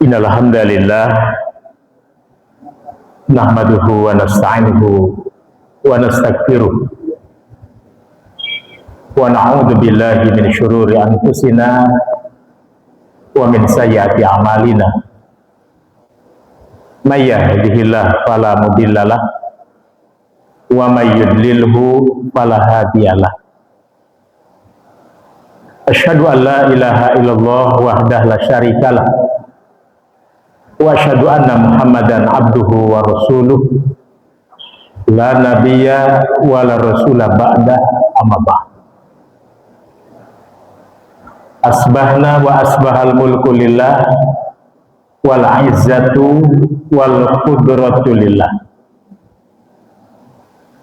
Innal hamdalillah nahmaduhu wa nasta'inuhu wa nastaghfiruh wa na'udzu billahi min syururi anfusina wa min sayyiati a'malina. May yahdihillahu fala mudhillalah wa may yudlilhu fala hadiyalah. Asyhadu an la ilaha illallah wahdahu la syarikalah wa asyhadu anna Muhammadan abduhu wa rasuluh la nabiyya wa la rasula ba'da amma ba'd. Asbahna wa asbahal mulku lillah wal izzatu wal qudratu lillah.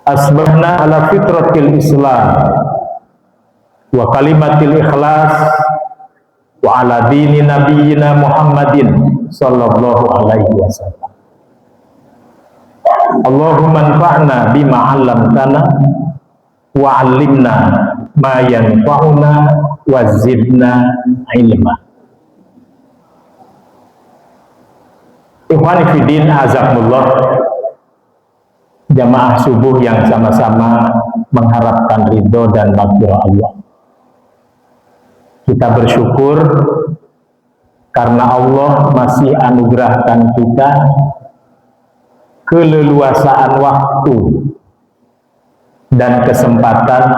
Asbahna ala fitratil islam wa kalimatil ikhlas wa ala dini nabiyyina Muhammadin sallallahu alaihi wasallam. Allahumma anfa'na bima 'allamtana wa 'allimna ma yanfa'una wa zidna ilma. Ikhwani fiddin, azakumullah, jamaah subuh yang sama-sama mengharapkan ridho dan maghfirah Allah. Kita bersyukur karena Allah masih anugerahkan kita keleluasaan waktu dan kesempatan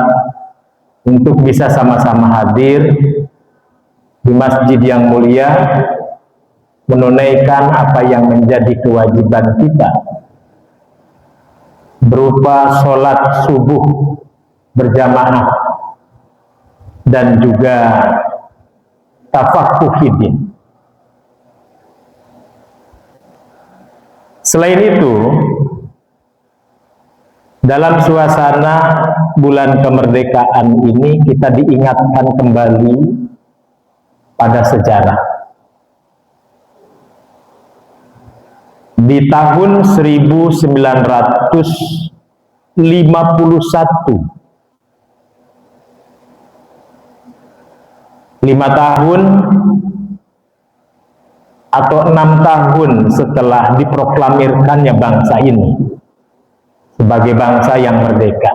untuk bisa sama-sama hadir di masjid yang mulia, menunaikan apa yang menjadi kewajiban kita berupa sholat subuh berjamaah dan juga tafaqquh fiddin. Selain itu, dalam suasana bulan kemerdekaan ini kita diingatkan kembali pada sejarah. Di tahun 1951, 5 tahun atau 6 tahun setelah diproklamirkannya bangsa ini sebagai bangsa yang merdeka,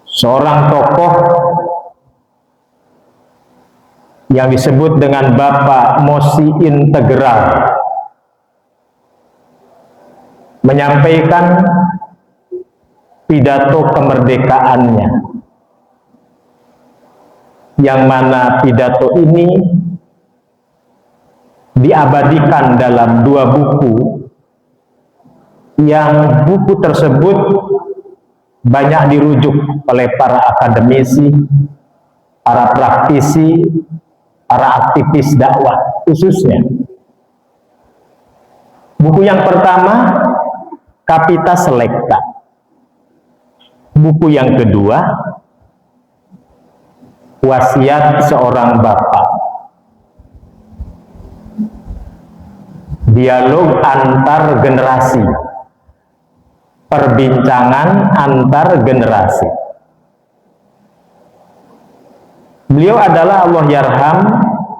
seorang tokoh yang disebut dengan Bapak Mosi Integral menyampaikan pidato kemerdekaannya, yang mana pidato ini diabadikan dalam 2 buku, yang buku tersebut banyak dirujuk oleh para akademisi, para praktisi, para aktivis dakwah khususnya. Buku yang pertama, Capita Selecta. Buku yang kedua, Wasiat Seorang Bapak. Dialog antar generasi, perbincangan antar generasi. Beliau adalah Allahyarham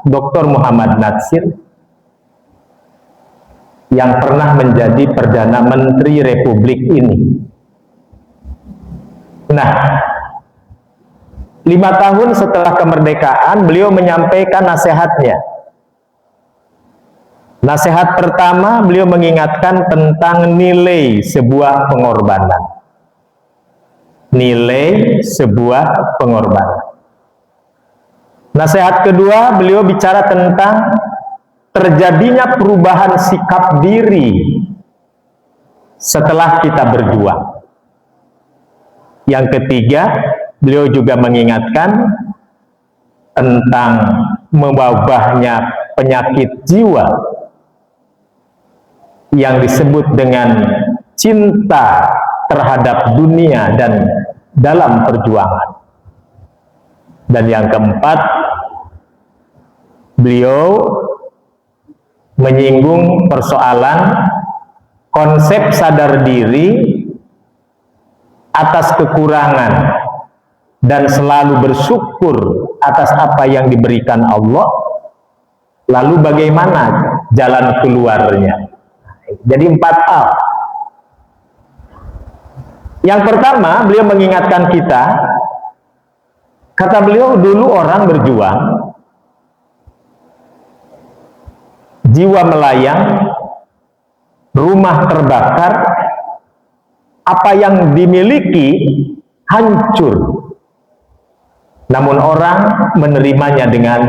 Dr. Muhammad Natsir, yang pernah menjadi Perdana Menteri Republik ini. Nah, 5 tahun setelah kemerdekaan, beliau menyampaikan nasihatnya. Nasihat pertama, beliau mengingatkan tentang nilai sebuah pengorbanan. Nilai sebuah pengorbanan. Nasihat kedua, beliau bicara tentang terjadinya perubahan sikap diri setelah kita berjuang. Yang ketiga, beliau juga mengingatkan tentang mewabahnya penyakit jiwa yang disebut dengan cinta terhadap dunia dan dalam perjuangan. Dan yang keempat, beliau menyinggung persoalan konsep sadar diri atas kekurangan dan selalu bersyukur atas apa yang diberikan Allah, Lalu bagaimana jalan keluarnya? Jadi 4 hal. Yang pertama, beliau mengingatkan kita, kata beliau, dulu orang berjuang, jiwa melayang, rumah terbakar, apa yang dimiliki hancur. Namun orang menerimanya dengan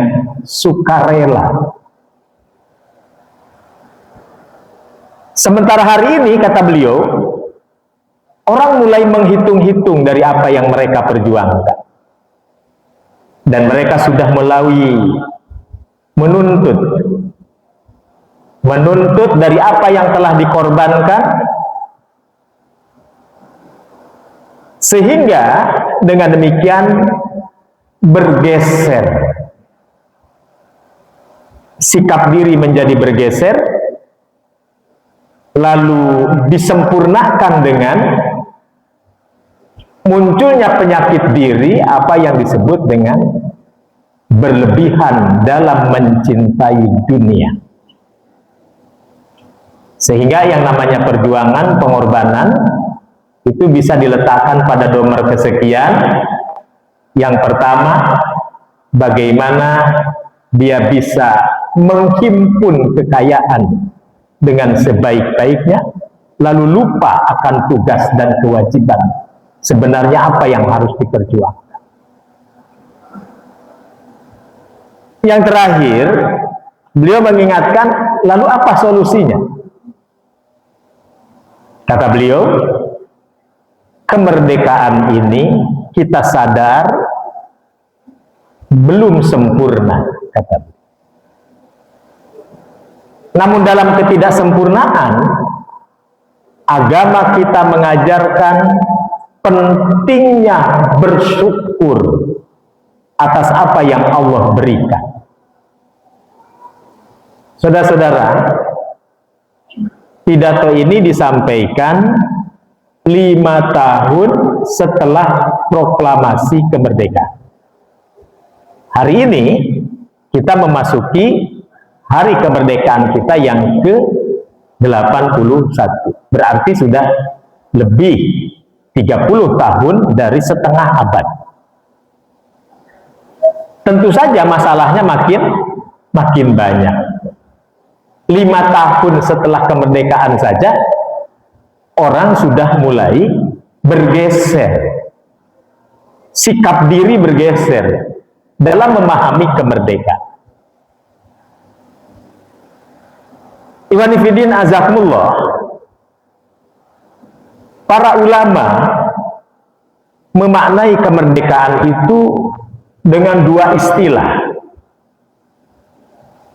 sukarela. Sementara hari ini, kata beliau, orang mulai menghitung-hitung dari apa yang mereka perjuangkan. Dan mereka sudah melalui menuntut dari apa yang telah dikorbankan, sehingga dengan demikian bergeser. Sikap diri menjadi bergeser, lalu disempurnakan dengan munculnya penyakit diri, apa yang disebut dengan berlebihan dalam mencintai dunia. Sehingga yang namanya perjuangan, pengorbanan, itu bisa diletakkan pada nomor kesekian. Yang pertama, bagaimana dia bisa menghimpun kekayaan dengan sebaik-baiknya, lalu lupa akan tugas dan kewajiban. Sebenarnya apa yang harus diperjuangkan. Yang terakhir, beliau mengingatkan, lalu apa solusinya? Kata beliau, kemerdekaan ini kita sadar belum sempurna, kata beliau. Namun dalam ketidaksempurnaan, agama kita mengajarkan pentingnya bersyukur atas apa yang Allah berikan. Saudara-saudara, pidato ini disampaikan 5 tahun setelah proklamasi kemerdekaan. Hari ini kita memasuki hari kemerdekaan kita yang ke-81. Berarti sudah lebih 30 tahun dari setengah abad. Tentu saja masalahnya makin banyak. 5 tahun setelah kemerdekaan saja orang sudah mulai bergeser, sikap diri bergeser dalam memahami kemerdekaan. Iwanifidin azakumullah, para ulama memaknai kemerdekaan itu dengan 2 istilah.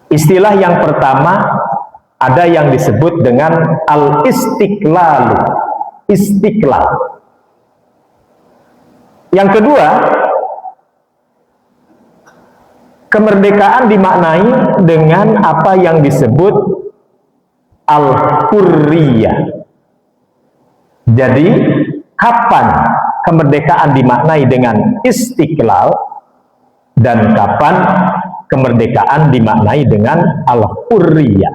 Istilah yang pertama, ada yang disebut dengan al-istiqlal, istiqlal. Yang kedua, kemerdekaan dimaknai dengan apa yang disebut al-hurriyah. Jadi, kapan kemerdekaan dimaknai dengan istiqlal dan kapan kemerdekaan dimaknai dengan al-hurriyah?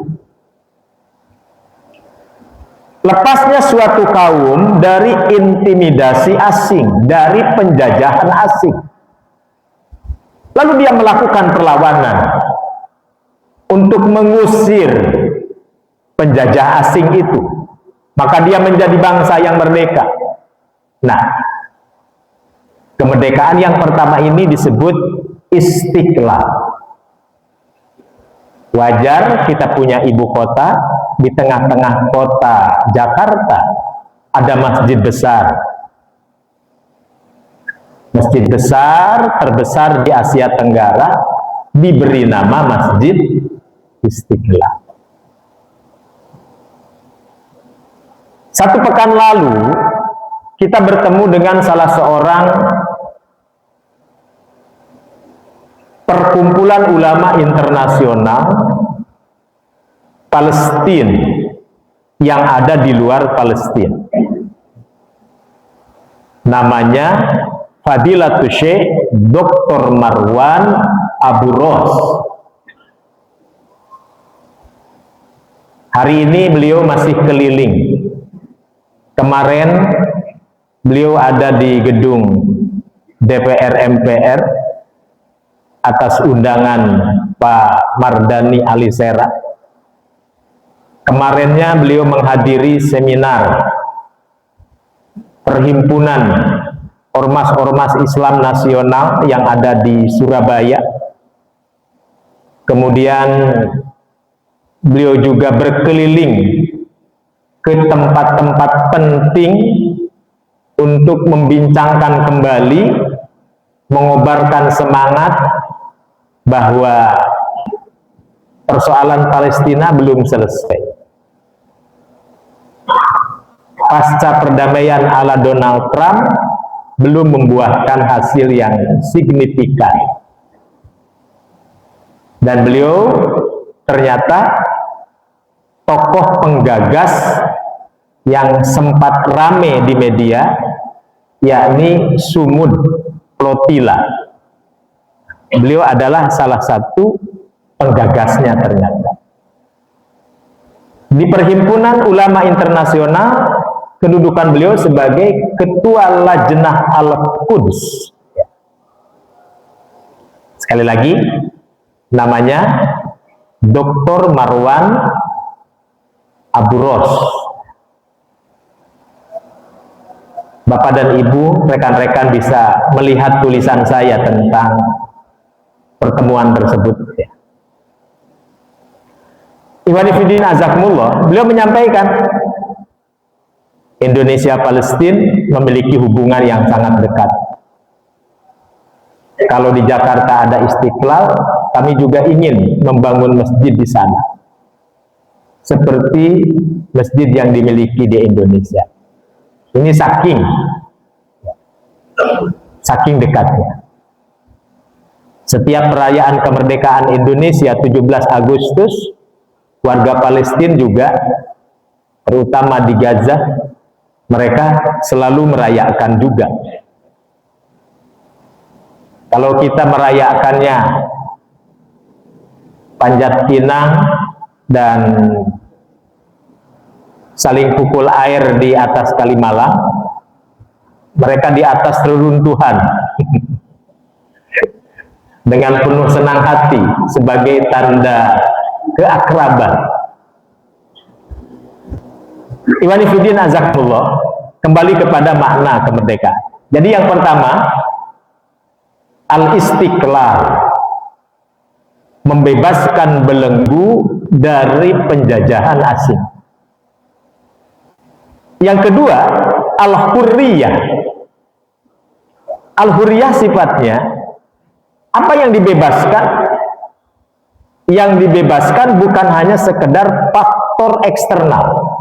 Lepasnya suatu kaum dari intimidasi asing, dari penjajahan asing. Lalu dia melakukan perlawanan untuk mengusir penjajah asing itu. Maka dia menjadi bangsa yang merdeka. Nah, kemerdekaan yang pertama ini disebut istiqlal. Wajar kita punya ibu kota, di tengah-tengah kota Jakarta ada masjid besar. Masjid besar terbesar di Asia Tenggara diberi nama Masjid Istiqlal. Satu pekan lalu kita bertemu dengan salah seorang perkumpulan ulama internasional Palestina yang ada di luar Palestina. Namanya Fadilatul Syekh Dr. Marwan Abu Ros. Hari ini beliau masih keliling. Kemarin beliau ada di gedung DPR MPR atas undangan Pak Mardani Alisera. Kemarinnya beliau menghadiri seminar perhimpunan ormas-ormas Islam nasional yang ada di Surabaya. Kemudian beliau juga berkeliling ke tempat-tempat penting untuk membincangkan kembali, mengobarkan semangat bahwa persoalan Palestina belum selesai. Pasca perdamaian ala Donald Trump belum membuahkan hasil yang signifikan. Dan beliau ternyata tokoh penggagas yang sempat rame di media, yakni Sumud Plotila. Beliau adalah salah satu penggagasnya ternyata. Di Perhimpunan Ulama Internasional, kedudukan beliau sebagai Ketua Lajnah Al-Quds. Sekali lagi, namanya Dr. Marwan Aburos. Bapak dan Ibu, rekan-rekan bisa melihat tulisan saya tentang pertemuan tersebut. Ikhwanifiddin azakumullah, beliau menyampaikan Indonesia Palestina memiliki hubungan yang sangat dekat. Kalau di Jakarta ada Istiqlal, kami juga ingin membangun masjid di sana, seperti masjid yang dimiliki di Indonesia. Ini saking dekatnya. Setiap perayaan kemerdekaan Indonesia 17 Agustus, warga Palestina juga, terutama di Gaza, mereka selalu merayakan juga. Kalau kita merayakannya panjat pinang dan saling pukul air di atas Kalimalang, mereka di atas reruntuhan dengan penuh senang hati sebagai tanda keakraban. Ikhwanifiddin azakumullah, kembali kepada makna kemerdekaan. Jadi yang pertama, al-istiqlal, membebaskan belenggu dari penjajahan asing. Yang kedua, al-hurriyah. Al-hurriyah sifatnya, apa yang dibebaskan? Yang dibebaskan bukan hanya sekedar faktor eksternal.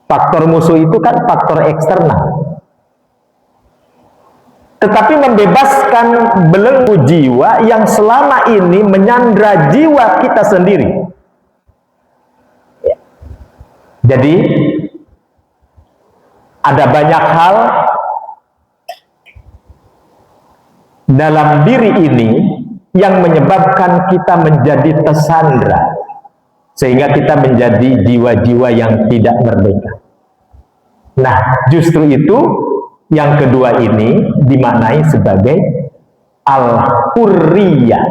Faktor musuh itu kan faktor eksternal. Tetapi membebaskan belenggu jiwa yang selama ini menyandra jiwa kita sendiri. Jadi ada banyak hal dalam diri ini yang menyebabkan kita menjadi tersandra, sehingga kita menjadi jiwa-jiwa yang tidak merdeka. Nah, justru itu yang kedua ini dimaknai sebagai al-hurriyah.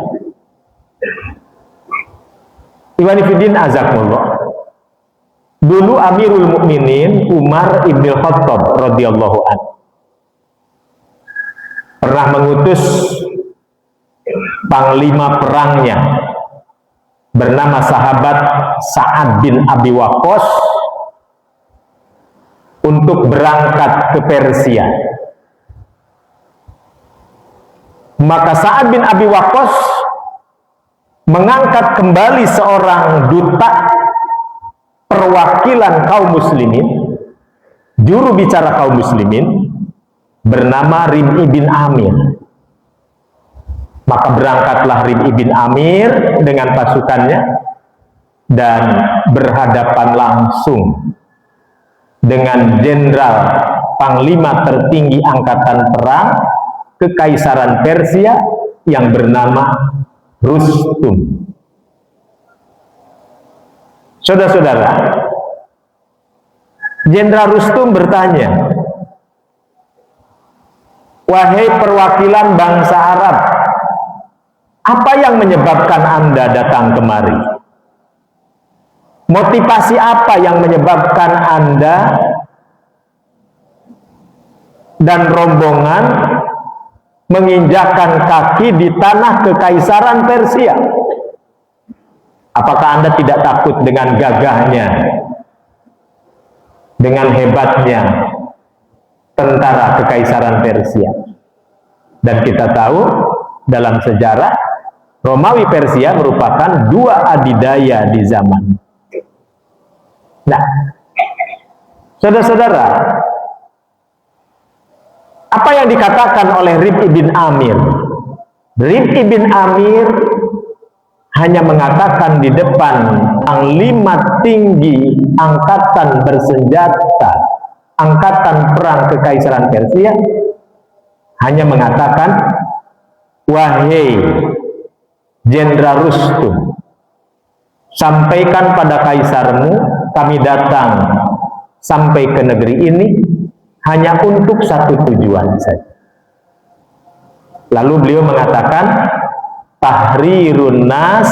Ikhwanifiddin azakumullah, dulu Amirul Mukminin Umar ibn Khattab radhiyallahu anhu pernah mengutus panglima perangnya bernama sahabat Sa'ad bin Abi Waqqas untuk berangkat ke Persia. Maka Sa'ad bin Abi Waqqas mengangkat kembali seorang duta perwakilan kaum muslimin, juru bicara kaum muslimin, bernama Rib'i bin Amir. Maka berangkatlah Rib'i bin Amir dengan pasukannya dan berhadapan langsung dengan jenderal panglima tertinggi angkatan perang Kekaisaran Persia yang bernama Rustum. Saudara-saudara, Jenderal Rustum bertanya, wahai perwakilan bangsa Arab, apa yang menyebabkan Anda datang kemari? Motivasi apa yang menyebabkan Anda dan rombongan menginjakkan kaki di tanah kekaisaran Persia? Apakah Anda tidak takut dengan gagahnya, dengan hebatnya tentara kekaisaran Persia? Dan kita tahu dalam sejarah Romawi Persia merupakan dua adidaya di zaman. Nah, saudara-saudara, apa yang dikatakan oleh Rib'i bin Amir? Rib'i bin Amir hanya mengatakan di depan panglima tinggi angkatan bersenjata, angkatan perang kekaisaran Persia, hanya mengatakan, wahai Jenderal Rustum, sampaikan pada kaisarmu, kami datang sampai ke negeri ini hanya untuk satu tujuan saja. Lalu beliau mengatakan, tahrirun nas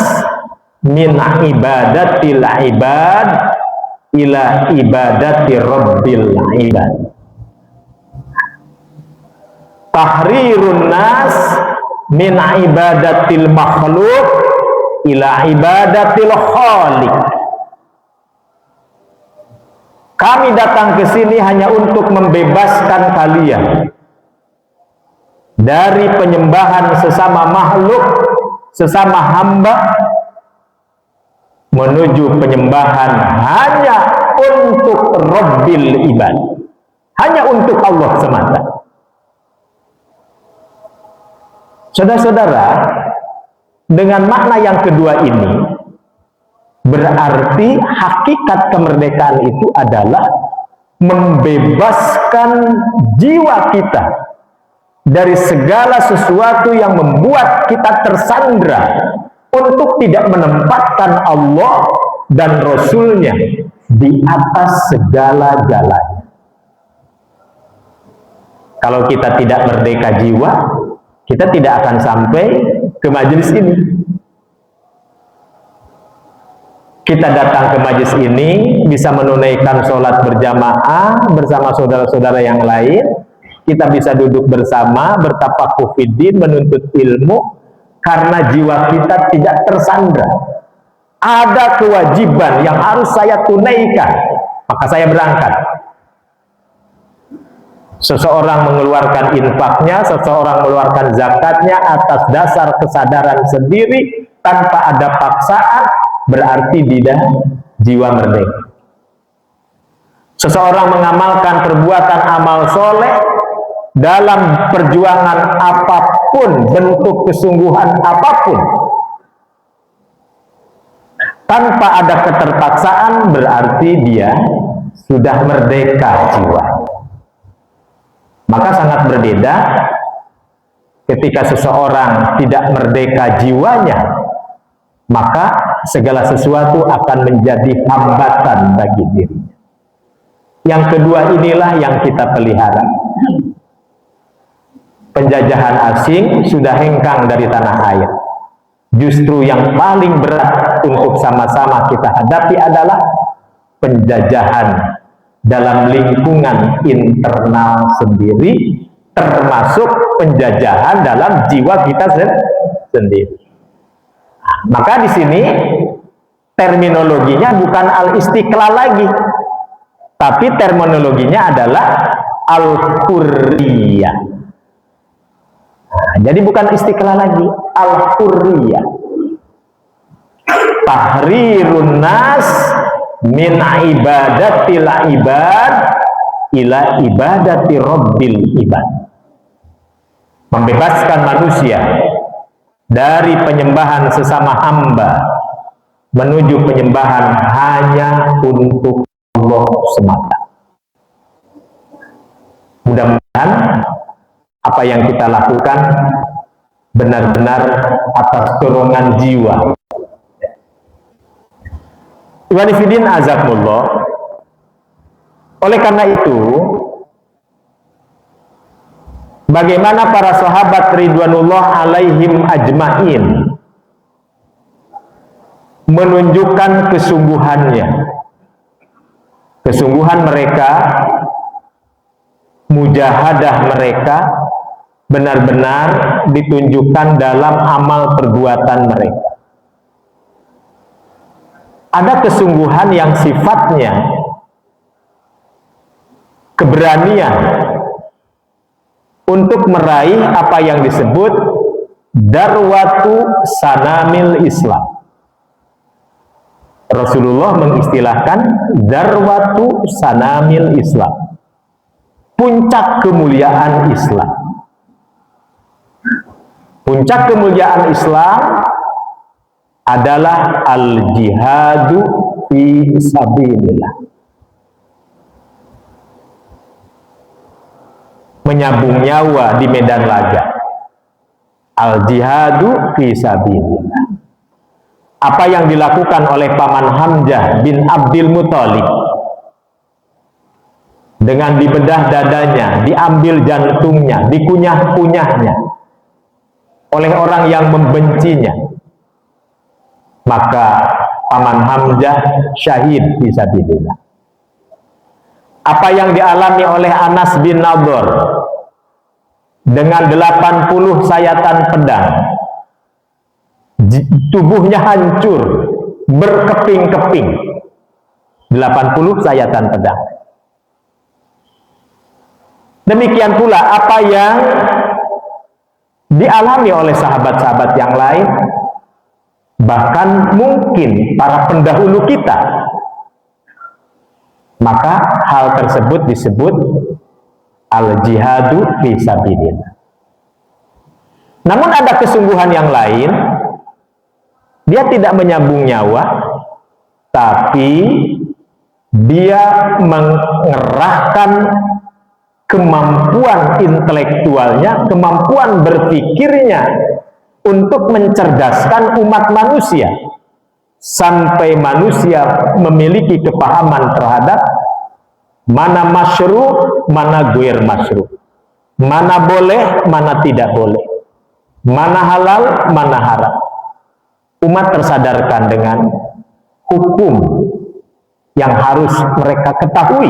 min ibadatil ibad ila ibadati rabbil ibad. Tahrirun nas min ibadatil makhluk ila ibadatil khaliq. Kami datang ke sini hanya untuk membebaskan kalian dari penyembahan sesama makhluk, sesama hamba, menuju penyembahan hanya untuk Rabbil ibad, hanya untuk Allah semata. Saudara-saudara, dengan makna yang kedua ini, berarti hakikat kemerdekaan itu adalah membebaskan jiwa kita dari segala sesuatu yang membuat kita tersandra untuk tidak menempatkan Allah dan Rasul-Nya di atas segala-galanya. Kalau kita tidak merdeka jiwa, kita tidak akan sampai ke majelis ini. Kita datang ke majelis ini bisa menunaikan sholat berjamaah bersama saudara-saudara yang lain. Kita bisa duduk bersama, bertafakuh fiddin, menuntut ilmu, karena jiwa kita tidak tersandra. Ada kewajiban yang harus saya tunaikan, maka saya berangkat. Seseorang mengeluarkan infaknya, seseorang mengeluarkan zakatnya atas dasar kesadaran sendiri, tanpa ada paksaan, berarti tidak jiwa merdeka. Seseorang mengamalkan perbuatan amal soleh dalam perjuangan apapun, bentuk kesungguhan apapun, tanpa ada keterpaksaan, berarti dia sudah merdeka jiwa. Maka sangat berbeda ketika seseorang tidak merdeka jiwanya, maka segala sesuatu akan menjadi hambatan bagi dirinya. Yang kedua inilah yang kita pelihara. Penjajahan asing sudah hengkang dari tanah air. Justru yang paling berat untuk sama-sama kita hadapi adalah penjajahan dalam lingkungan internal sendiri, termasuk penjajahan dalam jiwa kita sendiri. Maka di sini terminologinya bukan al-istiqlal lagi, tapi terminologinya adalah al-hurriyah. Jadi bukan istiqlal lagi, al-hurriyah. Tahrirun nas min ibadatil ibad ila ibadati rabbil ibad. Membebaskan manusia dari penyembahan sesama hamba menuju penyembahan hanya untuk Allah semata. Mudah-mudahan apa yang kita lakukan benar-benar atas dorongan jiwa. Iwanifidin azakumullah. Oleh karena itu, bagaimana para sahabat ridwanullah alaihim ajmain menunjukkan kesungguhan mereka, mujahadah mereka benar-benar ditunjukkan dalam amal perbuatan mereka. Ada kesungguhan yang sifatnya keberanian untuk meraih apa yang disebut darwatu sanamil Islam. Rasulullah mengistilahkan darwatu sanamil Islam, puncak kemuliaan Islam. Puncak kemuliaan Islam adalah al-jihadu fi sabilillah, menyambung nyawa di medan laga. Al-jihadu fi sabilillah. Apa yang dilakukan oleh paman Hamzah bin Abdul Muthalib dengan dibedah dadanya, diambil jantungnya, dikunyah-kunyahnya oleh orang yang membencinya, maka paman Hamzah syahid fisabilillah. Apa yang dialami oleh Anas bin Nadhr dengan 80 sayatan pedang, tubuhnya hancur berkeping-keping, 80 sayatan pedang. Demikian pula apa yang dialami oleh sahabat-sahabat yang lain, bahkan mungkin para pendahulu kita. Maka hal tersebut disebut al-jihadu fi sabilillah. Namun ada kesungguhan yang lain, dia tidak menyambung nyawa, tapi dia mengerahkan kemampuan intelektualnya, kemampuan berpikirnya untuk mencerdaskan umat manusia sampai manusia memiliki kepahaman terhadap mana masyru', mana ghair masyru', mana boleh, mana tidak boleh, mana halal, mana haram. Umat tersadarkan dengan hukum yang harus mereka ketahui.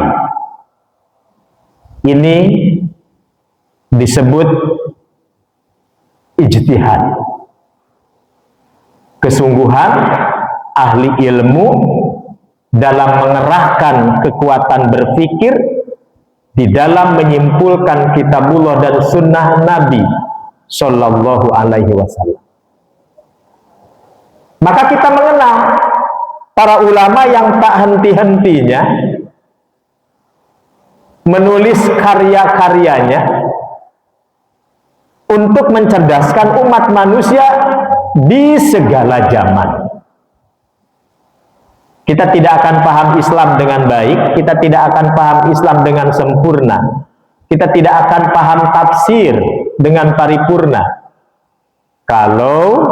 Ini disebut ijtihad, kesungguhan ahli ilmu dalam mengerahkan kekuatan berpikir di dalam menyimpulkan kitabullah dan sunnah Nabi Sallallahu Alaihi Wasallam. Maka kita mengenal para ulama yang tak henti-hentinya menulis karya-karyanya untuk mencerdaskan umat manusia di segala zaman. Kita tidak akan paham Islam dengan baik, kita tidak akan paham Islam dengan sempurna, kita tidak akan paham tafsir dengan paripurna kalau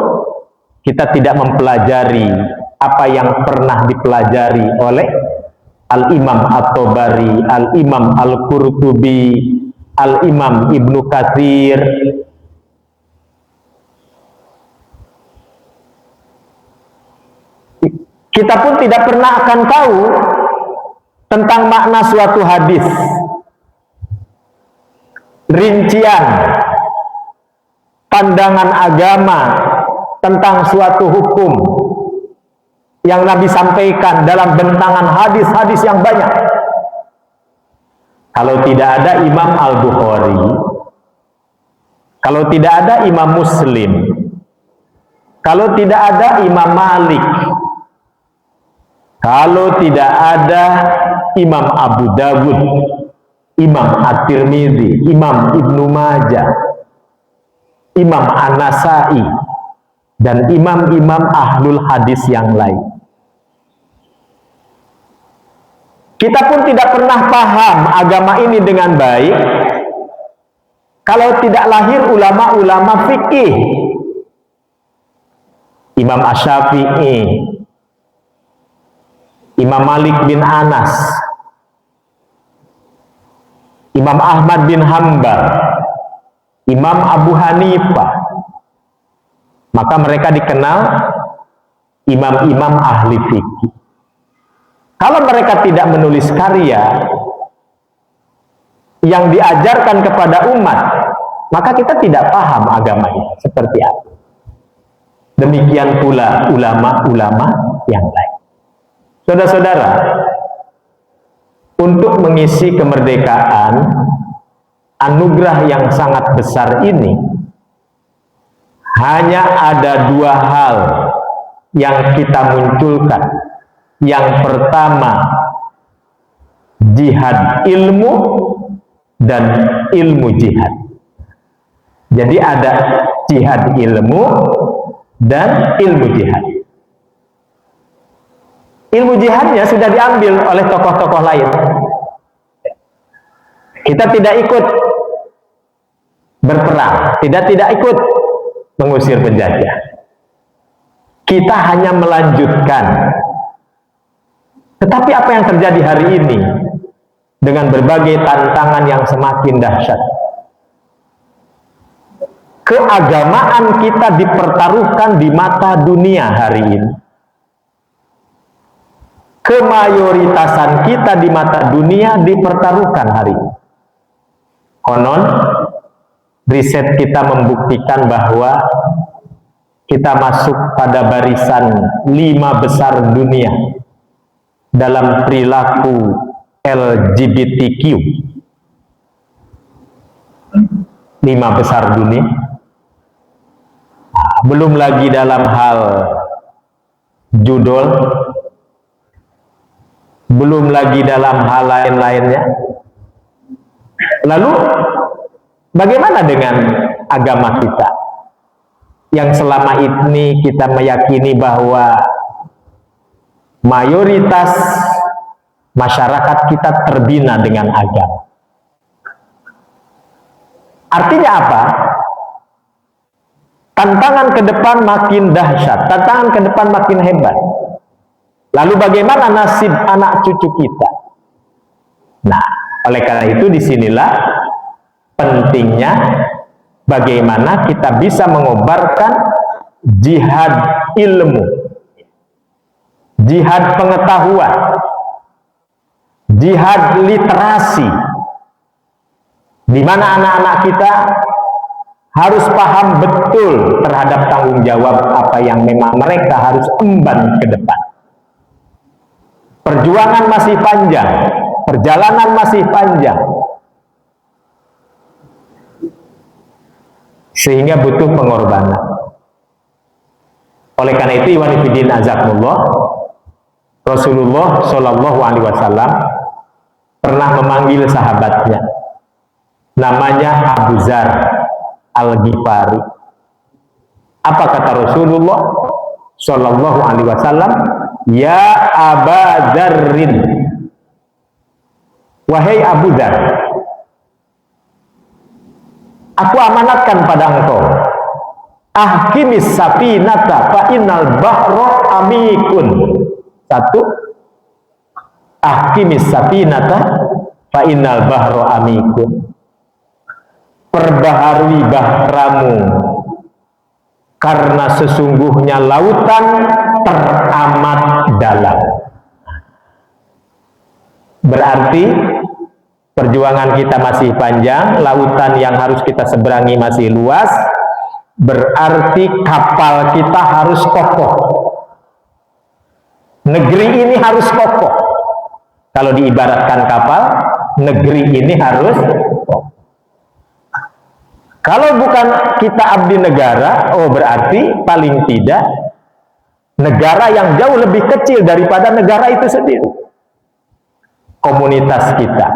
kita tidak mempelajari apa yang pernah dipelajari oleh Al-Imam At-Tabari, Al-Imam Al-Qurtubi, Al-Imam Ibnu Katsir. Kita pun tidak pernah akan tahu tentang makna suatu hadis, rincian pandangan agama tentang suatu hukum yang Nabi sampaikan dalam bentangan hadis-hadis yang banyak. Kalau tidak ada Imam Al-Bukhari, kalau tidak ada Imam Muslim, kalau tidak ada Imam Malik, kalau tidak ada Imam Abu Dawud, Imam At-Tirmidzi, Imam Ibnu Majah, Imam An-Nasai, dan imam-imam ahlul hadis yang lain, kita pun tidak pernah paham agama ini dengan baik kalau tidak lahir ulama-ulama fikih. Imam Asy-Syafi'i, Imam Malik bin Anas, Imam Ahmad bin Hanbal, Imam Abu Hanifah. Maka mereka dikenal imam-imam ahli fikih. Kalau mereka tidak menulis karya yang diajarkan kepada umat, maka kita tidak paham agama ini seperti apa. Demikian pula ulama-ulama yang lain. Saudara-saudara, untuk mengisi kemerdekaan, anugerah yang sangat besar ini, hanya ada dua hal yang kita munculkan. Yang pertama, jihad ilmu dan ilmu jihad. Jadi ada jihad ilmu dan ilmu jihad. Ilmu jihadnya sudah diambil oleh tokoh-tokoh lain. Kita tidak ikut berperang, tidak ikut mengusir penjajah. Kita hanya melanjutkan. Tetapi apa yang terjadi hari ini dengan berbagai tantangan yang semakin dahsyat? Keagamaan kita dipertaruhkan di mata dunia hari ini. Kemayoritasan kita di mata dunia dipertaruhkan hari ini. Konon, riset kita membuktikan bahwa kita masuk pada barisan 5 besar dunia dalam perilaku LGBTQ. 5 besar dunia. Belum lagi dalam hal judul, belum lagi dalam hal lain-lainnya. Lalu bagaimana dengan agama kita yang selama ini kita meyakini bahwa mayoritas masyarakat kita terbina dengan agama? Artinya apa? Tantangan ke depan makin dahsyat, tantangan ke depan makin hebat. Lalu bagaimana nasib anak cucu kita? Nah, oleh karena itu disinilah pentingnya bagaimana kita bisa mengobarkan jihad ilmu, jihad pengetahuan, jihad literasi, di mana anak-anak kita harus paham betul terhadap tanggung jawab apa yang memang mereka harus emban ke depan. Perjuangan masih panjang, perjalanan masih panjang, sehingga butuh pengorbanan. Oleh karena itu, ikhwan fillah azakumullah, Rasulullah Shallallahu Alaihi Wasallam pernah memanggil sahabatnya, namanya Abu Dzar Al-Ghifari. Apa kata Rasulullah Shallallahu Alaihi Wasallam? Ya Aba Dzarrin, wahai Abu Dzar, aku amanatkan pada engkau, ahkimis safinata fa innal bahra amikun. 1, ahkimis safinata fa innal bahra amikun. Perbaharui bahteramu, karena sesungguhnya lautan teramat dalam. Berarti perjuangan kita masih panjang, lautan yang harus kita seberangi masih luas. Berarti kapal kita harus kokoh. Negeri ini harus kokoh. Kalau diibaratkan kapal, negeri ini harus kokoh. Kalau bukan kita abdi negara, oh berarti paling tidak negara yang jauh lebih kecil daripada negara itu sendiri. Komunitas kita,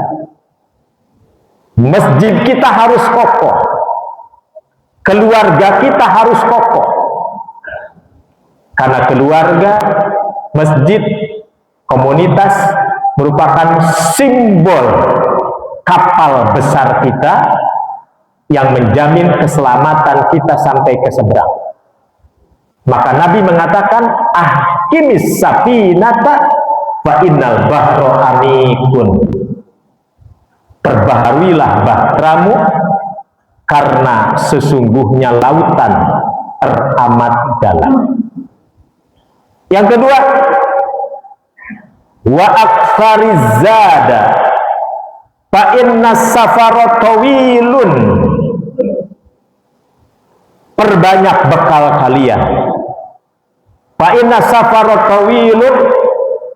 masjid kita harus kokoh, keluarga kita harus kokoh. Karena keluarga, masjid, komunitas merupakan simbol kapal besar kita yang menjamin keselamatan kita sampai ke seberang. Maka Nabi mengatakan, ahkimis safinata fa innal bahra amikun, perbaharuilah bahteramu karena sesungguhnya lautan teramat dalam. Yang kedua, wa aktsariz zada fa inna safara tawilun, perbanyak bekal kalian. Fa inna safara tawilun,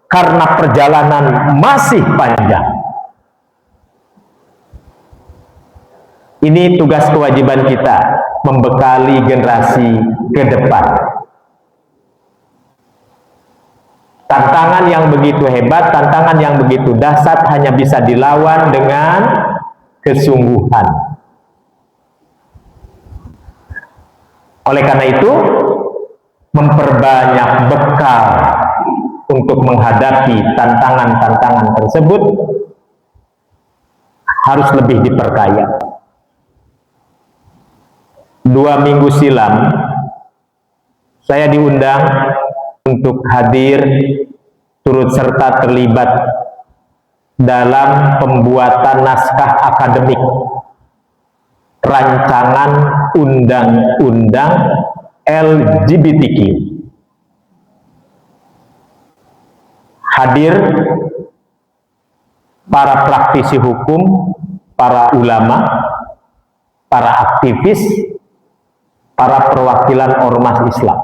karena perjalanan masih panjang. Ini tugas kewajiban kita, membekali generasi ke depan. Tantangan yang begitu hebat, tantangan yang begitu dahsyat hanya bisa dilawan dengan kesungguhan. Oleh karena itu, memperbanyak bekal untuk menghadapi tantangan-tantangan tersebut harus lebih diperkaya. 2 minggu silam saya diundang untuk hadir turut serta terlibat dalam pembuatan naskah akademik rancangan undang-undang LGBTQ. Hadir para praktisi hukum, para ulama, para aktivis, para perwakilan ormas Islam.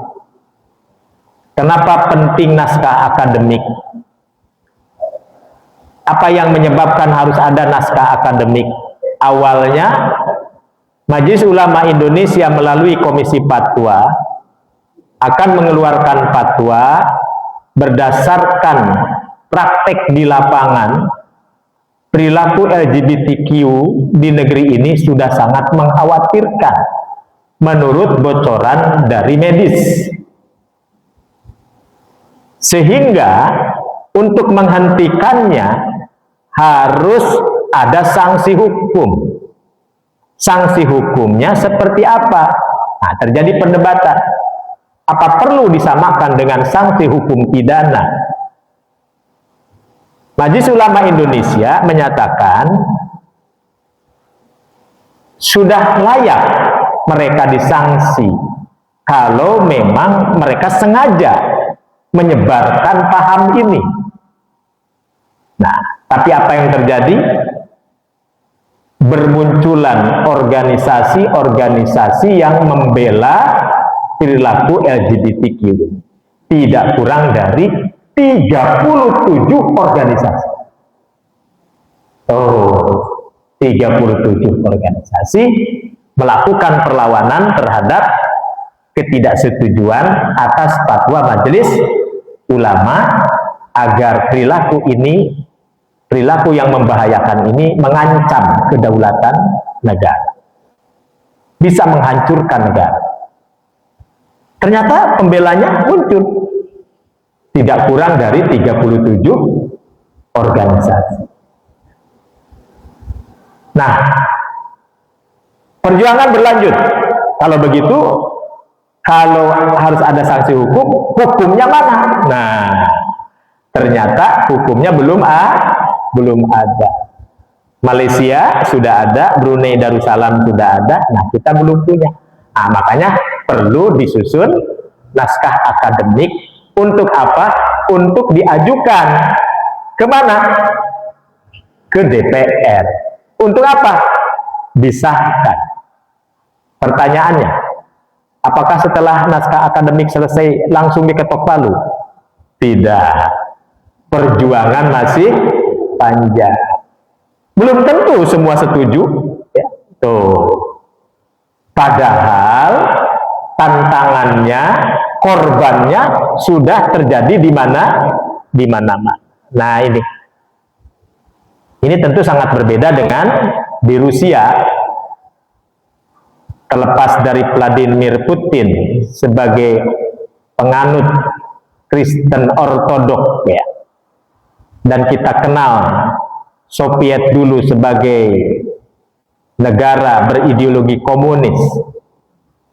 Kenapa penting naskah akademik? Apa yang menyebabkan harus ada naskah akademik? Awalnya, Majelis Ulama Indonesia melalui Komisi Fatwa akan mengeluarkan fatwa berdasarkan praktek di lapangan. Perilaku LGBTQ di negeri ini sudah sangat mengkhawatirkan menurut bocoran dari medis. Sehingga untuk menghentikannya harus ada sanksi hukum. Sanksi hukumnya seperti apa? Nah, terjadi perdebatan. Apa perlu disamakan dengan sanksi hukum pidana? Majelis Ulama Indonesia menyatakan sudah layak mereka disanksi kalau memang mereka sengaja menyebarkan paham ini. Nah, tapi apa yang terjadi? Bermunculan organisasi-organisasi yang membela perilaku LGBTQ. Tidak kurang dari 37 organisasi. 37 organisasi melakukan perlawanan terhadap ketidaksetujuan atas fatwa Majelis Ulama agar perilaku yang membahayakan ini mengancam kedaulatan negara, bisa menghancurkan negara. Ternyata pembelanya muncul tidak kurang dari 37 organisasi. Nah, perjuangan berlanjut. Kalau begitu, kalau harus ada sanksi hukum, hukumnya mana? Nah, ternyata hukumnya belum ada. Malaysia sudah ada, Brunei Darussalam sudah ada, nah kita belum punya. Nah, makanya perlu disusun naskah akademik. Untuk apa? Untuk diajukan kemana? Ke DPR. Untuk apa? Disahkan. Pertanyaannya, apakah setelah naskah akademik selesai langsung diketok palu? Tidak. Perjuangan masih panjang. Belum tentu semua setuju. Ya. Tuh. Padahal tantangannya, korbannya sudah terjadi di mana-mana. Nah, ini tentu sangat berbeda dengan di Rusia. Terlepas dari Vladimir Putin sebagai penganut Kristen Ortodoks, ya, dan kita kenal Soviet dulu sebagai negara berideologi komunis,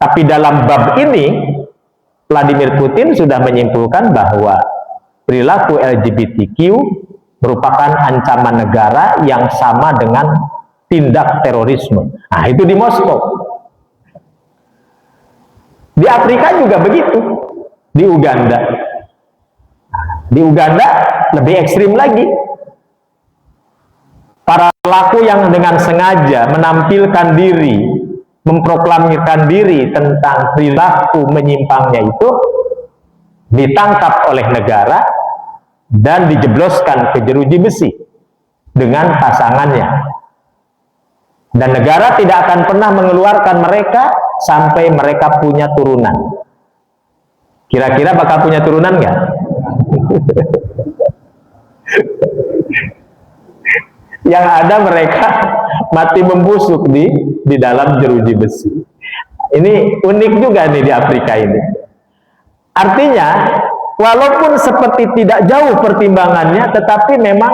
tapi dalam bab ini Vladimir Putin sudah menyimpulkan bahwa perilaku LGBTQ merupakan ancaman negara yang sama dengan tindak terorisme. Nah, itu di Moskow. Di Afrika juga begitu. Di Uganda. Di Uganda lebih ekstrim lagi. Para pelaku yang dengan sengaja menampilkan diri, memproklamirkan diri tentang perilaku menyimpangnya itu ditangkap oleh negara dan dijebloskan ke jeruji besi dengan pasangannya. Dan negara tidak akan pernah mengeluarkan mereka sampai mereka punya turunan. Kira-kira bakal punya turunan nggak? Yang ada mereka mati membusuk di dalam jeruji besi. Ini unik juga nih di Afrika ini. Artinya, walaupun seperti tidak jauh pertimbangannya, tetapi memang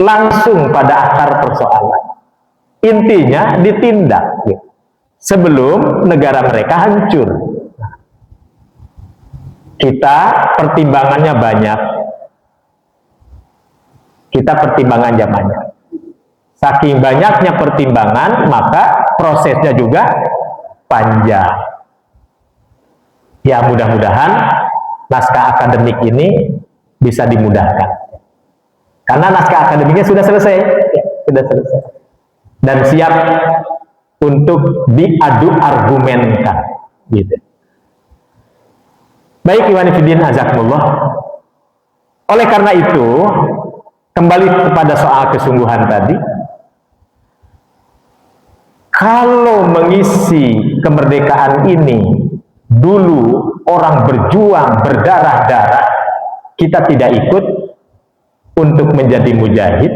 langsung pada akar persoalan. Intinya ditindak sebelum negara mereka hancur. Kita pertimbangannya banyak. Saking banyaknya pertimbangan, maka prosesnya juga panjang. Ya, mudah-mudahan naskah akademik ini bisa dimudahkan. Karena naskah akademiknya sudah selesai. Dan siap untuk diadu argumenkan. Gitu. Baik, ikhwan fillah azakumullah. Oleh karena itu, kembali kepada soal kesungguhan tadi, kalau mengisi kemerdekaan ini dulu orang berjuang berdarah-darah, kita tidak ikut untuk menjadi mujahid.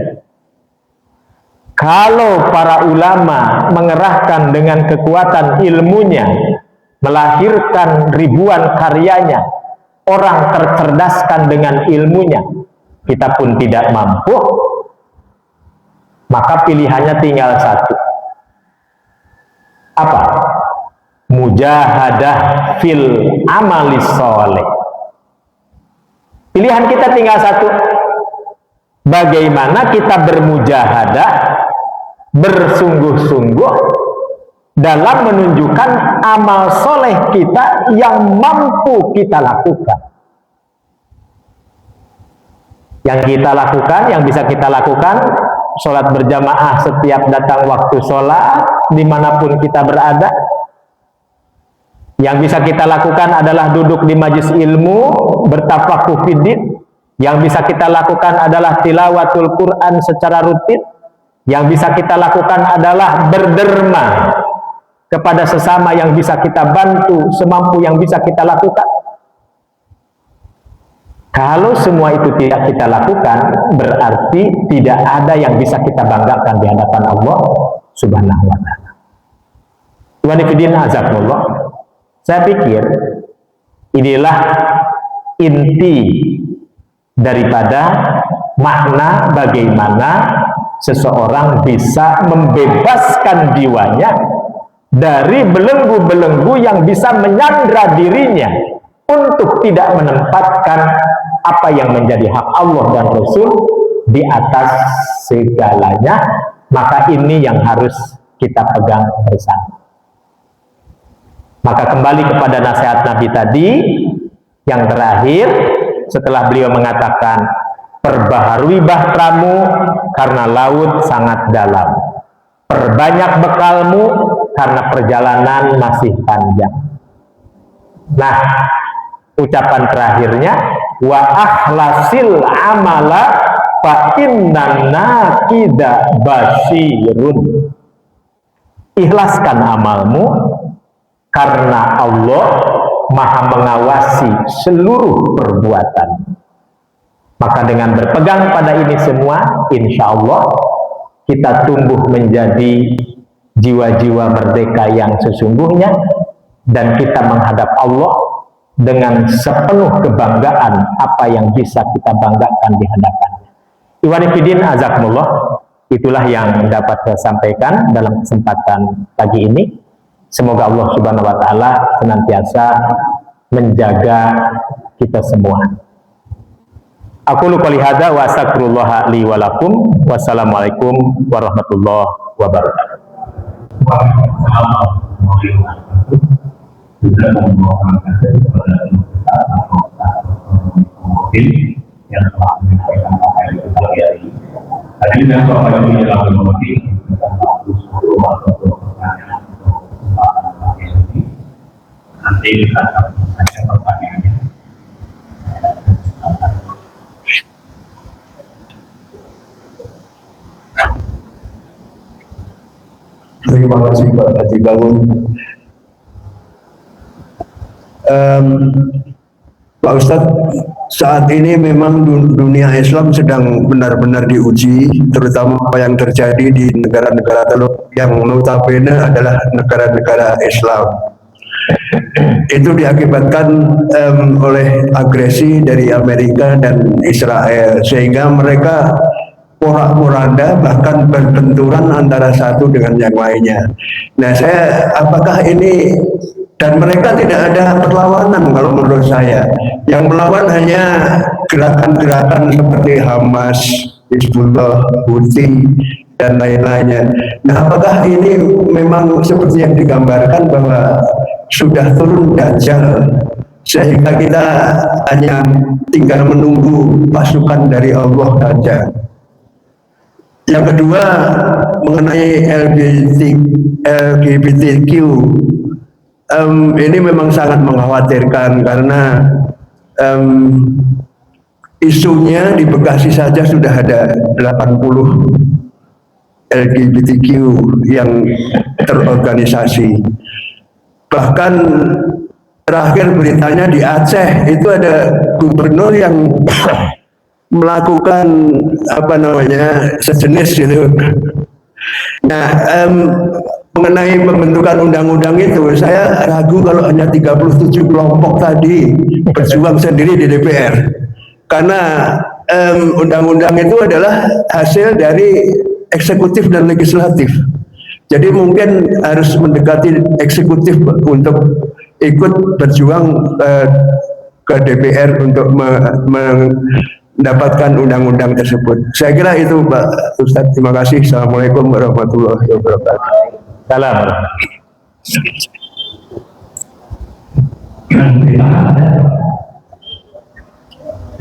Kalau para ulama mengerahkan dengan kekuatan ilmunya, melahirkan ribuan karyanya, orang tercerdaskan dengan ilmunya, kita pun tidak mampu, maka pilihannya tinggal satu. Apa? Mujahadah fil amalis sholeh. Pilihan kita tinggal satu. Bagaimana kita bermujahadah, bersungguh-sungguh dalam menunjukkan amal soleh kita yang mampu kita lakukan. Yang kita lakukan, yang bisa kita lakukan, sholat berjamaah setiap datang waktu sholat, dimanapun kita berada. Yang bisa kita lakukan adalah duduk di majelis ilmu, bertafakuh fiddin. Yang bisa kita lakukan adalah tilawatul Quran secara rutin. Yang bisa kita lakukan adalah berderma kepada sesama yang bisa kita bantu semampu yang bisa kita lakukan. Kalau semua itu tidak kita lakukan, berarti tidak ada yang bisa kita banggakan di hadapan Allah Subhanahu wa ta'ala. Wa nifidin azakumullah. Saya pikir inilah inti daripada makna bagaimana seseorang bisa membebaskan jiwanya dari belenggu-belenggu yang bisa menyandra dirinya untuk tidak menempatkan apa yang menjadi hak Allah dan Rasul di atas segalanya. Maka ini yang harus kita pegang bersama. Maka kembali kepada nasihat Nabi tadi yang terakhir, setelah beliau mengatakan perbaharui bahteramu karena laut sangat dalam, perbanyak bekalmu karena perjalanan masih panjang. Nah, ucapan terakhirnya wa akhlasil amala fa innan nakida basyirun. Ikhlaskan amalmu karena Allah Maha mengawasi seluruh perbuatan. Maka dengan berpegang pada ini semua, insya Allah kita tumbuh menjadi jiwa-jiwa merdeka yang sesungguhnya, dan kita menghadap Allah dengan sepenuh kebanggaan apa yang bisa kita banggakan di hadapannya. Ikhwan fillah azakumullah, itulah yang dapat saya sampaikan dalam kesempatan pagi ini. Semoga Allah Subhanahu wa ta'ala senantiasa menjaga kita semua. Aku qouli hadza wa astaghfirullah li wa lakum. Wassalamualaikum warahmatullahi wabarakatuh. Yang telah menyampaikan apa yang kita lihat. Tadi yang Bapak Ibu yang telah mengerti tentang pertanyaan nanti kita akan membaca pertanyaannya. Terima kasih Pak Haji Bangun. Pak Ustadz, saat ini memang dunia Islam sedang benar-benar diuji, terutama apa yang terjadi di negara-negara teluk yang notabene adalah negara-negara Islam. Itu diakibatkan oleh agresi dari Amerika dan Israel, sehingga mereka porak-poranda bahkan berbenturan antara satu dengan yang lainnya. Nah, apakah ini, dan mereka tidak ada perlawanan kalau menurut saya. Yang melawan hanya gerakan-gerakan seperti Hamas, Hizbullah, Houthi, dan lain-lainnya. Nah, apakah ini memang seperti yang digambarkan bahwa sudah turun Dajjal, sehingga kita hanya tinggal menunggu pasukan dari Allah saja? Yang kedua, mengenai LGBTQ, ini memang sangat mengkhawatirkan karena isunya di Bekasi saja sudah ada 80 LGBTQ yang terorganisasi. Bahkan terakhir beritanya di Aceh itu ada gubernur yang melakukan sejenis gitu. Nah, mengenai pembentukan undang-undang itu, saya ragu kalau hanya 37 kelompok tadi berjuang sendiri di DPR. Karena undang-undang itu adalah hasil dari eksekutif dan legislatif. Jadi mungkin harus mendekati eksekutif untuk ikut berjuang ke DPR untuk mendapatkan undang-undang tersebut. Saya kira itu Pak Ustadz. Terima kasih. Assalamualaikum warahmatullahi wabarakatuh. Salam.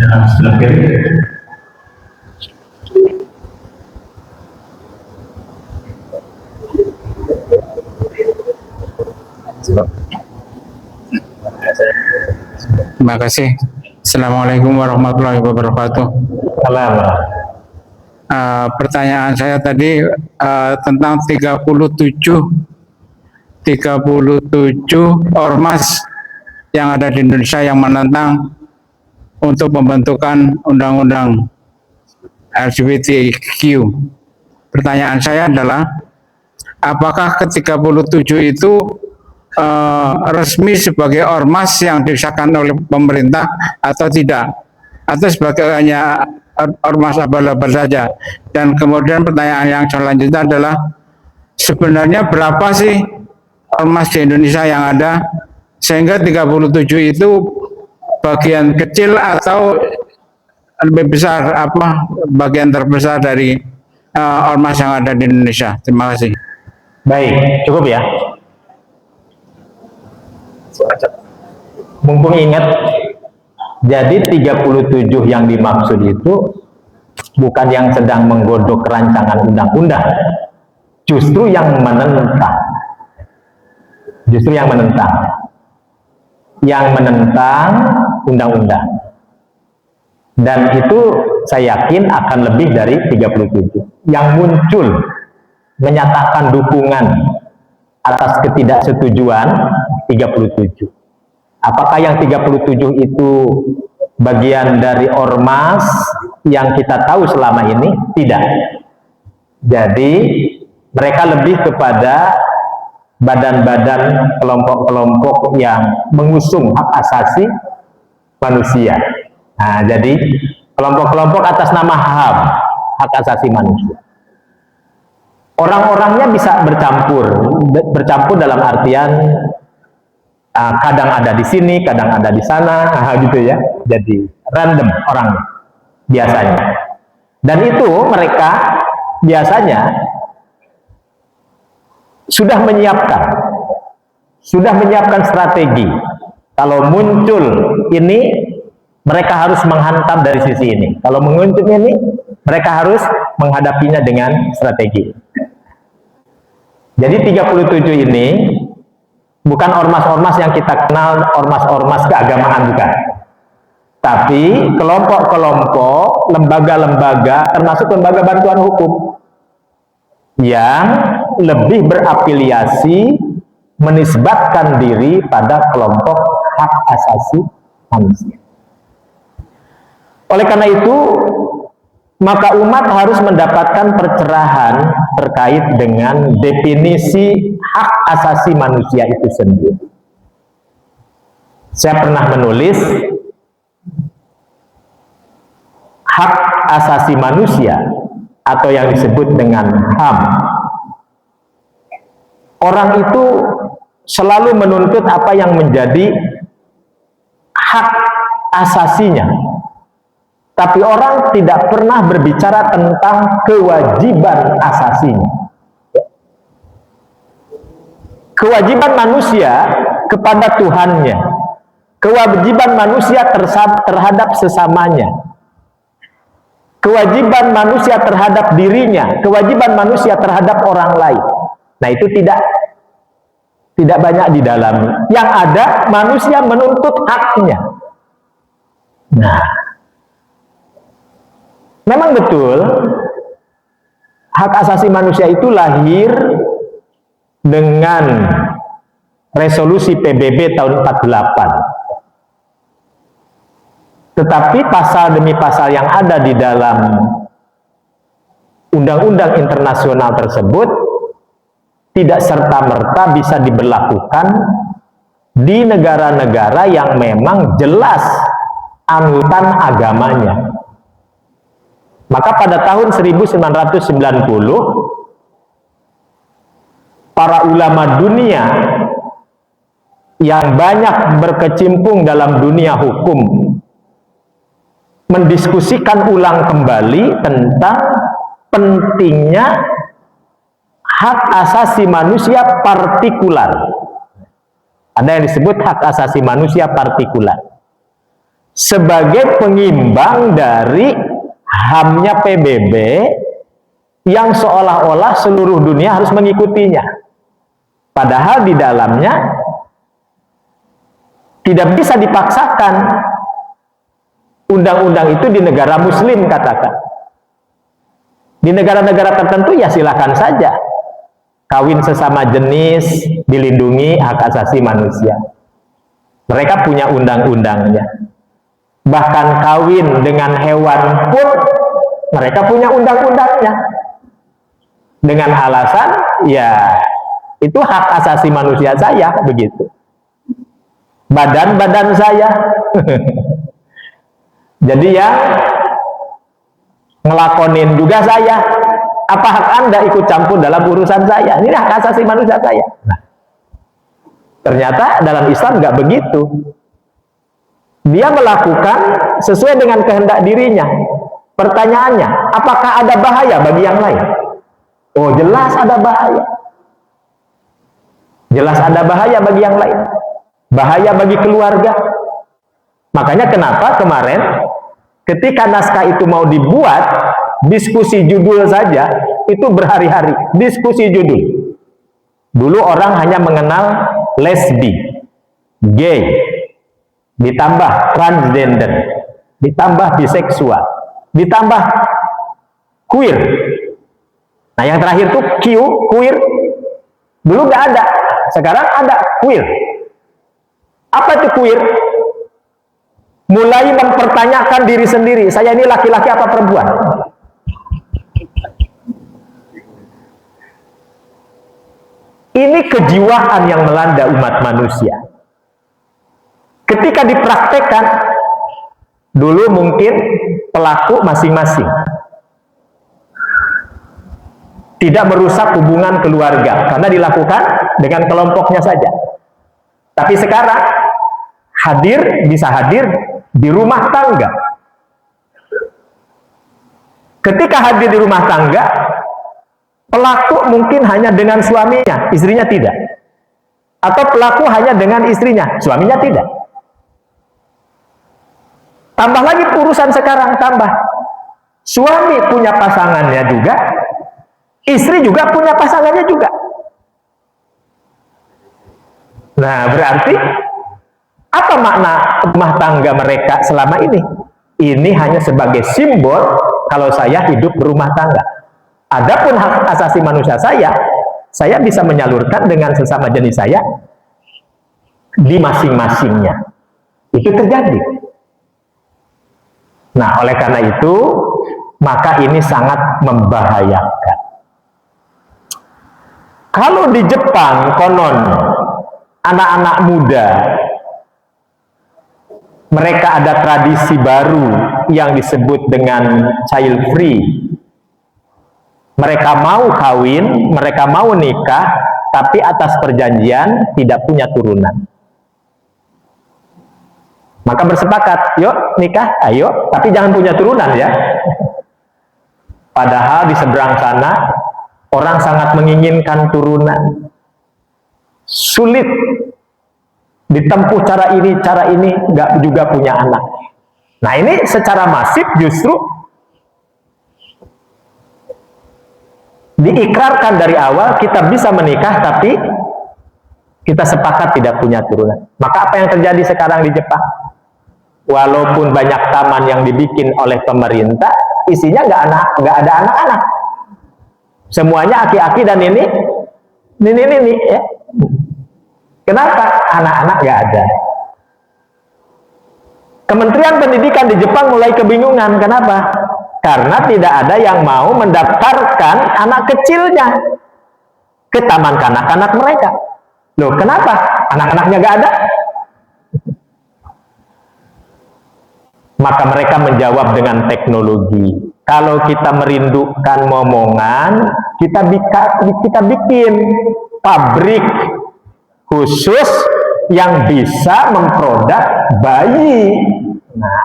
Dan sebelah kiri. Terima kasih. Assalamualaikum warahmatullahi wabarakatuh. Salam. Pertanyaan saya tadi tentang 37 ormas yang ada di Indonesia yang menentang untuk pembentukan undang-undang LGBTQ. Pertanyaan saya adalah, apakah ke-37 itu resmi sebagai ormas yang disahkan oleh pemerintah atau tidak, atau sebagai hanya ormas abal-abal saja? Dan kemudian pertanyaan yang selanjutnya adalah, sebenarnya berapa sih ormas di Indonesia yang ada sehingga 37 itu bagian kecil atau lebih besar, bagian terbesar dari ormas yang ada di Indonesia? Terima kasih. Baik, cukup ya. Mumpung ingat, jadi 37 yang dimaksud itu bukan yang sedang menggodok rancangan undang-undang, justru yang menentang. Justru yang menentang undang-undang. Dan itu saya yakin akan lebih dari 37 yang muncul menyatakan dukungan atas ketidaksetujuan 37. Apakah yang 37 itu bagian dari ormas yang kita tahu selama ini? Tidak. Jadi mereka lebih kepada badan-badan, kelompok-kelompok yang mengusung hak asasi manusia. Nah, jadi kelompok-kelompok atas nama HAM, hak asasi manusia. Orang-orangnya bisa bercampur dalam artian kadang ada di sini, kadang ada di sana, gitu ya. Jadi random orangnya. biasanya. Dan itu mereka biasanya sudah menyiapkan strategi. Kalau muncul ini, mereka harus menghantam dari sisi ini. Kalau muncul ini, mereka harus menghadapinya dengan strategi. Jadi 37 ini bukan ormas-ormas yang kita kenal, ormas-ormas keagamaan, bukan. Tapi kelompok-kelompok, lembaga-lembaga, termasuk lembaga bantuan hukum yang lebih berafiliasi menisbatkan diri pada kelompok hak asasi manusia. Oleh karena itu, maka umat harus mendapatkan pencerahan terkait dengan definisi hak asasi manusia itu sendiri. Saya pernah menulis hak asasi manusia atau yang disebut dengan HAM. Orang itu selalu menuntut apa yang menjadi hak asasinya. Tapi orang tidak pernah berbicara tentang kewajiban asasinya. Kewajiban manusia kepada Tuhannya, kewajiban manusia terhadap sesamanya, kewajiban manusia terhadap dirinya, kewajiban manusia terhadap orang lain. Nah, itu tidak banyak di dalamnya. Yang ada, manusia menuntut haknya. Nah, memang betul, hak asasi manusia itu lahir dengan resolusi PBB tahun 48. Tetapi pasal demi pasal yang ada di dalam undang-undang internasional tersebut tidak serta-merta bisa diberlakukan di negara-negara yang memang jelas anutan agamanya. Maka pada tahun 1990 para ulama dunia yang banyak berkecimpung dalam dunia hukum mendiskusikan ulang kembali tentang pentingnya hak asasi manusia partikular. Ada yang disebut hak asasi manusia partikular sebagai pengimbang dari HAM-nya PBB yang seolah-olah seluruh dunia harus mengikutinya. Padahal di dalamnya tidak bisa dipaksakan. Undang-undang itu di negara muslim, katakan. Di negara-negara tertentu ya silakan saja. Kawin sesama jenis dilindungi hak asasi manusia. Mereka punya undang-undangnya. Bahkan kawin dengan hewan pun mereka punya undang-undangnya. Dengan alasan ya itu hak asasi manusia saya, begitu. Badan-badan saya. Jadi ya ngelakonin juga saya. Apa hak Anda ikut campur dalam urusan saya? Ini hak asasi manusia saya. Nah, ternyata dalam Islam nggak begitu. Dia melakukan sesuai dengan kehendak dirinya. Pertanyaannya, apakah ada bahaya bagi yang lain? Oh, jelas ada bahaya. Jelas ada bahaya bagi yang lain. Bahaya bagi keluarga. Makanya kenapa kemarin ketika naskah itu mau dibuat, diskusi judul saja itu berhari-hari. Diskusi judul. Dulu orang hanya mengenal lesbi, gay, ditambah transgender, ditambah biseksual, ditambah queer. Nah, yang terakhir tuh queer. Dulu nggak ada, sekarang ada queer. Apa itu queer? Mulai mempertanyakan diri sendiri, saya ini laki-laki apa perempuan? Ini kejiwaan yang melanda umat manusia. Ketika dipraktekkan, dulu mungkin pelaku masing-masing tidak merusak hubungan keluarga karena dilakukan dengan kelompoknya saja. Tapi sekarang bisa hadir di rumah tangga, Ketika hadir di rumah tangga, pelaku mungkin hanya dengan suaminya, istrinya tidak. Atau pelaku hanya dengan istrinya, suaminya tidak. Tambah lagi urusan sekarang, tambah. Suami punya pasangannya juga, istri juga punya pasangannya juga. Nah, berarti apa makna rumah tangga mereka selama ini? Ini hanya sebagai simbol kalau saya hidup berumah tangga. Adapun hak asasi manusia saya bisa menyalurkan dengan sesama jenis saya di masing-masingnya. Itu terjadi. Nah, oleh karena itu, maka ini sangat membahayakan. Kalau di Jepang, konon anak-anak muda, mereka ada tradisi baru yang disebut dengan child free. Mereka mau kawin, mereka mau nikah, tapi atas perjanjian tidak punya turunan. Maka bersepakat, yuk nikah, ayo, tapi jangan punya turunan ya. Padahal di seberang sana, orang sangat menginginkan turunan. Sulit ditempuh cara ini nggak juga punya anak. Nah, ini secara masif justru diikrarkan dari awal kita bisa menikah tapi kita sepakat tidak punya turunan. Maka apa yang terjadi sekarang di Jepang? Walaupun banyak taman yang dibikin oleh pemerintah, isinya nggak ada anak-anak. Semuanya aki-aki dan ini ya. Kenapa? Anak-anak nggak ada. Kementerian Pendidikan di Jepang mulai kebingungan. Kenapa? Karena tidak ada yang mau mendaftarkan anak kecilnya ke taman kanak-kanak mereka. Loh, kenapa? Anak-anaknya nggak ada? Maka mereka menjawab dengan teknologi. Kalau kita merindukan momongan, kita bikin pabrik khusus yang bisa memproduk bayi. Nah,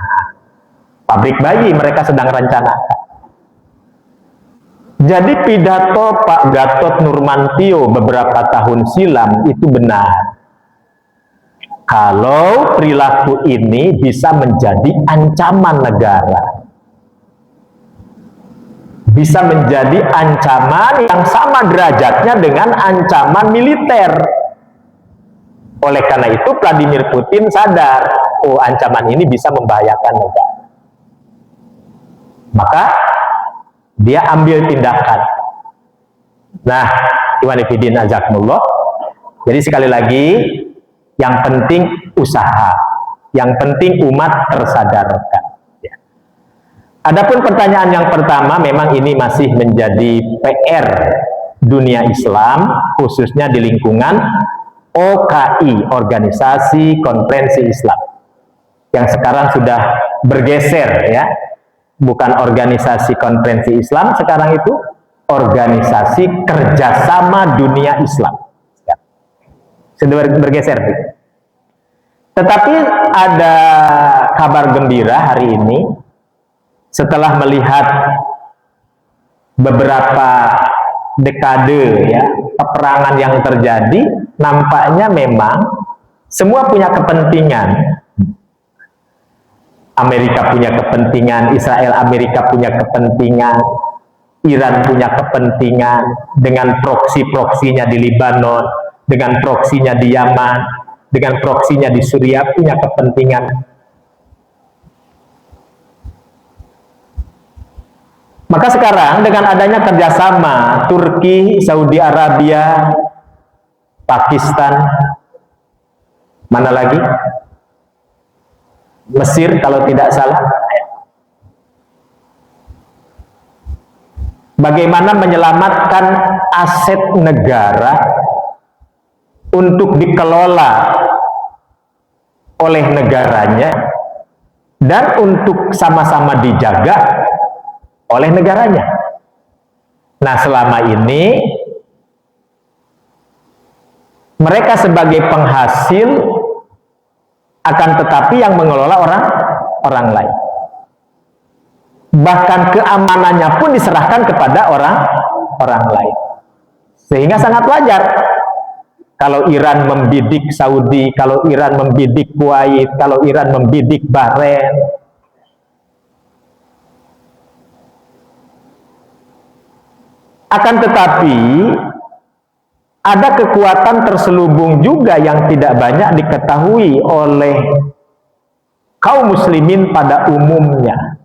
pabrik bayi mereka sedang rencanakan. Jadi pidato Pak Gatot Nurmantio beberapa tahun silam itu benar. Kalau perilaku ini bisa menjadi ancaman negara, bisa menjadi ancaman yang sama derajatnya dengan ancaman militer. Oleh karena itu Vladimir Putin sadar, oh ancaman ini bisa membahayakan negara. Maka dia ambil tindakan. Nah, Iwan Fillah azakumullah. Jadi sekali lagi, yang penting usaha, yang penting umat tersadarkan. Ya. Adapun pertanyaan yang pertama, memang ini masih menjadi PR dunia Islam, khususnya di lingkungan OKI, Organisasi Konferensi Islam, yang sekarang sudah bergeser ya, bukan Organisasi Konferensi Islam, sekarang itu Organisasi Kerjasama Dunia Islam. Sudah bergeser. Tetapi ada kabar gembira hari ini, setelah melihat beberapa dekade ya peperangan yang terjadi, nampaknya memang semua punya kepentingan. Amerika punya kepentingan, Israel Amerika punya kepentingan, Iran punya kepentingan dengan proksi-proksinya di Libanon, dengan proksinya di Yaman, dengan proksinya di Suriah, punya kepentingan. Maka sekarang dengan adanya kerjasama Turki, Saudi Arabia, Pakistan, mana lagi? Mesir kalau tidak salah. Bagaimana menyelamatkan aset negara untuk dikelola oleh negaranya dan untuk sama-sama dijaga oleh negaranya. Nah, selama ini mereka sebagai penghasil, akan tetapi yang mengelola orang lain. bahkan keamanannya pun diserahkan kepada orang lain. Sehingga sangat wajar kalau Iran membidik Saudi, kalau Iran membidik Kuwait, kalau Iran membidik Bahrain. Akan tetapi ada kekuatan terselubung juga yang tidak banyak diketahui oleh kaum muslimin pada umumnya.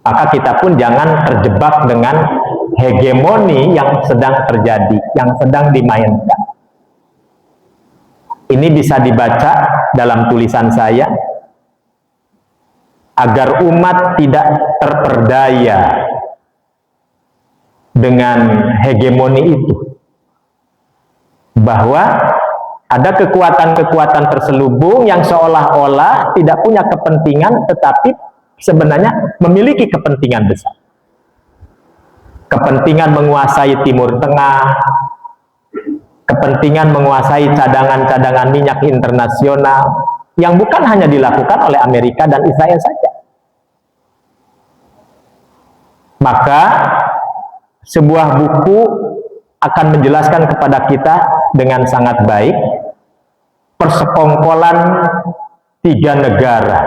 Maka kita pun jangan terjebak dengan hegemoni yang sedang terjadi, yang sedang dimainkan. Ini bisa dibaca dalam tulisan saya agar umat tidak terperdaya dengan hegemoni itu, bahwa ada kekuatan-kekuatan terselubung yang seolah-olah tidak punya kepentingan tetapi sebenarnya memiliki kepentingan besar. Kepentingan menguasai Timur Tengah, kepentingan menguasai cadangan-cadangan minyak internasional yang bukan hanya dilakukan oleh Amerika dan Israel saja. Maka sebuah buku akan menjelaskan kepada kita dengan sangat baik persekongkolan 3 negara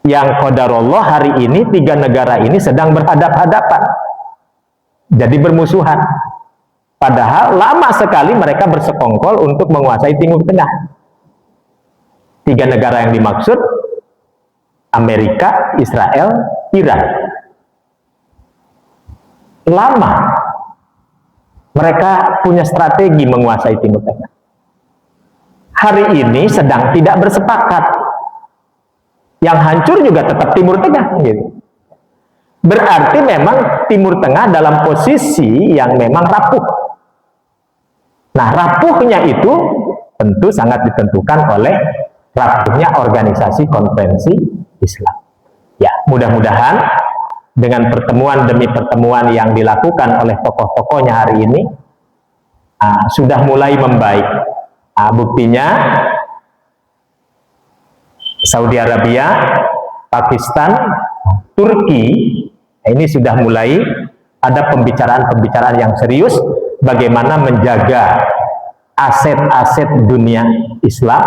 yang qadarullah hari ini 3 negara ini sedang berhadap-hadapan, jadi bermusuhan. Padahal lama sekali mereka bersekongkol untuk menguasai Timur Tengah. 3 negara yang dimaksud Amerika, Israel, Iran. Lama mereka punya strategi menguasai Timur Tengah. Hari ini sedang tidak bersepakat. Yang hancur juga tetap Timur Tengah, gitu. Berarti memang Timur Tengah dalam posisi yang memang rapuh. Nah, rapuhnya itu tentu sangat ditentukan oleh rapuhnya organisasi konferensi Islam. Ya, mudah-mudahan dengan pertemuan demi pertemuan yang dilakukan oleh tokoh-tokohnya hari ini sudah mulai membaik. Buktinya Saudi Arabia, Pakistan, Turki, ini sudah mulai ada pembicaraan-pembicaraan yang serius bagaimana menjaga aset-aset dunia Islam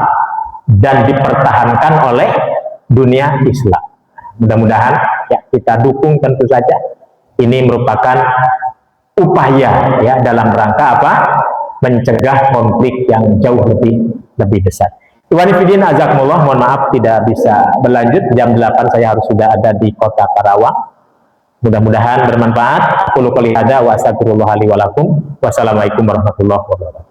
dan dipertahankan oleh dunia Islam. Mudah-mudahan ya kita dukung, tentu saja ini merupakan upaya ya dalam rangka apa? Mencegah konflik yang jauh lebih besar. Ikhwani fillah, azakumullah, mohon maaf tidak bisa berlanjut, jam 8 saya harus sudah ada di kota Karawang. Mudah-mudahan bermanfaat. Qul qouli hadza wa astaghfirullah li wa lakum. Wassalamualaikum warahmatullahi wabarakatuh.